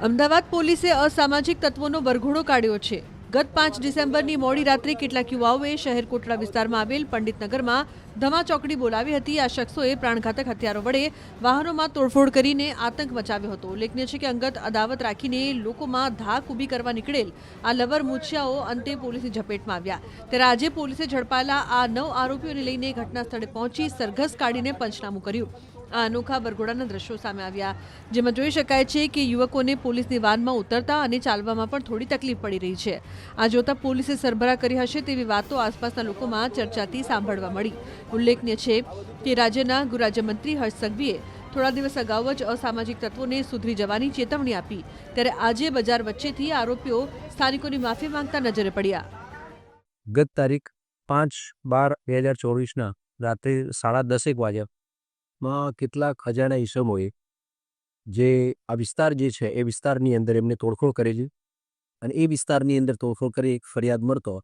અમદાવાદ પોલીસે અસામાજિક તત્વોનો વરઘોડો કાઢ્યો છે। ગત 5 ડિસેમ્બરની મોડી રાત્રે કેટલાક યુવાઓએ શહેર કોટડા વિસ્તારમાં આવેલ પંડિતનગરમાં ધમાચોકડી બોલાવી હતી। આ શખ્સોએ પ્રાણઘાતક હથિયારો વડે વાહનોમાં તોડફોડ કરીને આતંક મચાવ્યો હતો। ઉલ્લેખનીય છે કે અંગત અદાવત રાખીને લોકોમાં ધાક ઊભી કરવા નીકળેલ આ લવર મૂછિયાઓ અંતે પોલીસની ઝપેટમાં આવ્યા। ત્યારે આજે પોલીસે ઝડપાયેલા આ 9 આરોપીઓને લઈને ઘટના સ્થળે પહોંચી સરઘસ કાઢીને પંચનામું કર્યું। આ અનોખા વરઘોડાના દ્રશ્યો સામે આવ્યા, જેમાં જોઈ શકાય છે કે યુવકોને પોલીસની વાનમાં ઉતરતા અને ચાલવામાં પણ થોડી તકલીફ પડી રહી છે। આ જોતા પોલીસે સરભરા કરી હશે તેવી વાતો આસપાસના લોકોમાં ચર્ચાતી સાંભળવા મળી। ઉલ્લેખનીય છે કે રાજ્યના ગૃહરાજ્યમંત્રી હર્ષ સંઘવીએ થોડા દિવસ અગાઉ જ અસામાજિક તત્વોને સુધરી જવાની ચેતવણી આપી, ત્યારે આજે બજાર વચ્ચેથી આરોપીઓ સ્થાનિકોની માફી માંગતા નજરે પડ્યા। ગત તારીખ 5/12/2024ના રાત્રે 10:30 વાગ્યામાં કેટલાક અજાણ્યા ઈસમોએ જે આ વિસ્તાર જે છે એ વિસ્તારની અંદર એમને તોડફોડ કરેલી અને એ વિસ્તારની અંદર તોડફોડ કરી એક ફરિયાદ મળતો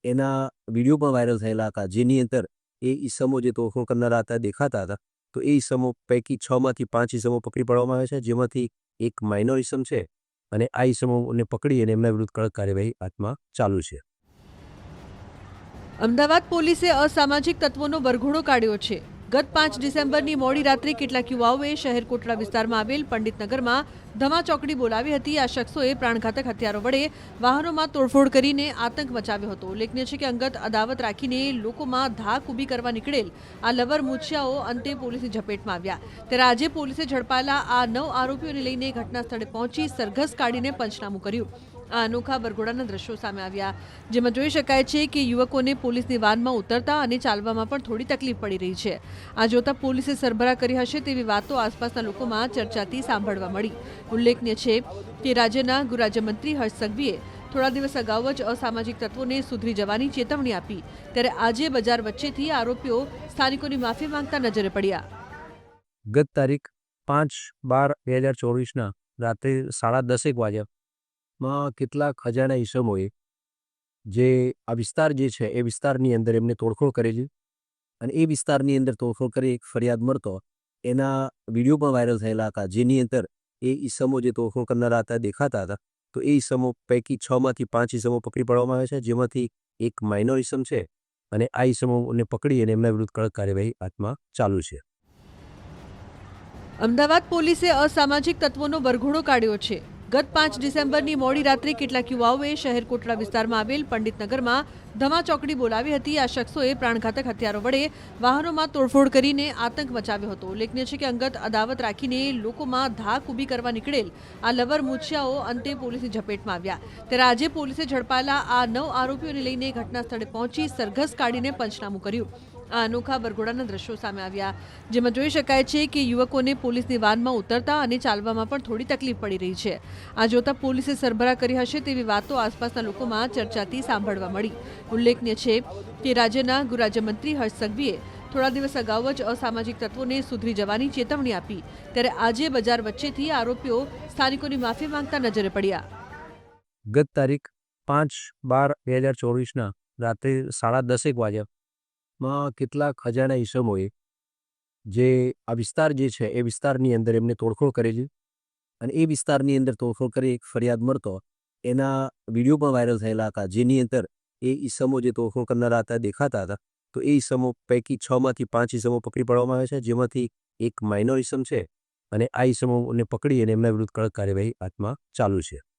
એના વિડીયો પણ વાયરલ થયેલા હતા, જેની અંદર એ ઈસમો જે તોડફોડ કરનારા હતા દેખાતા હતા। તો એ ઈસમો પૈકી 6માંથી 5 ઈસમો પકડી પાડવામાં આવ્યા છે, જેમાંથી એક માઇનોર ઈસમ છે અને આ ઈસમોને પકડી અને એમના વિરુદ્ધ કડક કાર્યવાહી હાથમાં ચાલુ છે। અમદાવાદ પોલીસે અસામાજિક તત્વોનો વરઘોડો કાઢ્યો છે। ગત 5 ડિસેમ્બરની મોડી રાત્રે કેટલાક યુવાઓએ શહેર કોટડા વિસ્તારમાં આવેલ પંડિતનગરમાં ધમાચોકડી બોલાવી હતી। આ શખ્સોએ પ્રાણઘાતક હથિયારો વડે વાહનોમાં તોડફોડ કરીને આતંક મચાવ્યો હતો। ઉલ્લેખનીય છે કે અંગત અદાવત રાખીને લોકોમાં ધાક ઊભી કરવા નીકળેલ આ લવર મૂછિયાઓ અંતે પોલીસની ઝપેટમાં આવ્યા। ત્યારે આજે પોલીસે ઝડપાયેલા આ 9 આરોપીઓને લઈને ઘટના સ્થળે પહોંચી સરઘસ કાઢીને પંચનામું કર્યું। આ અનોખા વરઘોડાના દ્રશ્યો સામે આવ્યા, જેમાં જોઈ શકાય છે કે યુવકોને પોલીસની વાનમાં ઉતરતા અને ચાલવામાં પણ થોડી તકલીફ પડી રહી છે। આ જોતા પોલીસે સરભરા કરી હશે તેવી વાતો આસપાસના લોકોમાં ચર્ચાતી સાંભળવા મળી। ઉલ્લેખનીય છે કે રાજ્યના ગૃહરાજ્યમંત્રી હર્ષ સંઘવીએ થોડા દિવસ અગાઉ જ અસામાજિક તત્વોને સુધરી જવાની ચેતવણી આપી, ત્યારે આજે બજાર વચ્ચેથી આરોપીઓ સ્થાનિકોની માફી માંગતા નજરે પડ્યા। ગત તારીખ 5/12/2024ના રાત્રે 10:30 વાગ્યામાં કેટલાક અજાણ્યા ઈસમોએ જે આ વિસ્તાર જે છે એ વિસ્તારની અંદર એમને તોડફોડ કરેલી અને એ વિસ્તારની અંદર તોડફોડ કરી એક ફરિયાદ મળતો એના વિડીયો પણ વાયરલ થયેલા હતા, જેની અંદર એ ઈસમો જે તોડફોડ કરનારા હતા દેખાતા હતા। તો એ ઈસમો પૈકી 6માંથી 5 ઈસમો પકડી પાડવામાં આવ્યા છે, જેમાંથી એક માઇનોર ઈસમ છે અને આ ઈસમોને પકડી અને એમના વિરુદ્ધ કડક કાર્યવાહી હાથમાં ચાલુ છે। અમદાવાદ પોલીસે અસામાજિક તત્વોનો વરઘોડો કાઢ્યો છે। ગત 5 ડિસેમ્બરની મોડી રાત્રે કેટલાક યુવાઓએ શહેર કોટડા વિસ્તારમાં આવેલ પંડિતનગરમાં ધમાચોકડી બોલાવી હતી। આ શખ્સોએ પ્રાણઘાતક હથિયારો વડે વાહનોમાં તોડફોડ કરીને આતંક મચાવ્યો હતો। ઉલ્લેખનીય છે કે અંગત અદાવત રાખીને લોકોમાં ધાક ઊભી કરવા નીકળેલ આ લવર મૂછિયાઓ અંતે પોલીસની ઝપેટમાં આવ્યા। ત્યારે આજે પોલીસે ઝડપાયેલા આ 9 આરોપીઓને લઈને ઘટના સ્થળે પહોંચી સરઘસ કાઢીને પંચનામું કર્યું। આ અનોખા વરઘોડાના દ્રશ્યો સામે આવ્યા, જેમાં જોઈ શકાય છે કે યુવકોને પોલીસની વાનમાં ઉતરતા અને ચાલવામાં પણ થોડી તકલીફ પડી રહી છે। આ જોતા પોલીસે સરભરા કરી હશે તેવી વાતો આસપાસના લોકોમાં ચર્ચાતી સાંભળવા મળી। ઉલ્લેખનીય છે કે રાજ્યના ગૃહરાજ્યમંત્રી હર્ષ સંઘવીએ થોડા દિવસ અગાઉ જ અસામાજિક તત્વોને સુધરી જવાની ચેતવણી આપી, ત્યારે આજે બજાર વચ્ચેથી આરોપીઓ સ્થાનિકોની માફી માંગતા નજરે પડ્યા। ગત તારીખ 5/12/2024ના રાત્રે 10:30 વાગ્યામાં કેટલાક અજાણ્યા ઈસમોએ જે આ વિસ્તાર જે છે એ વિસ્તારની અંદર એમને તોડફોડ કરેલી અને એ વિસ્તારની અંદર તોડફોડ કરી એક ફરિયાદ મળતો એના વિડીયો પણ વાયરલ થયેલા હતા, જેની અંદર એ ઈસમો જે તોડફોડ કરનારા હતા દેખાતા હતા। તો એ ઈસમો પૈકી 6માંથી 5 ઈસમો પકડી પાડવામાં આવ્યા છે, જેમાંથી એક માઇનોર ઈસમ છે અને આ ઈસમોને પકડી અને એમના વિરુદ્ધ કડક કાર્યવાહી હાથમાં ચાલુ છે।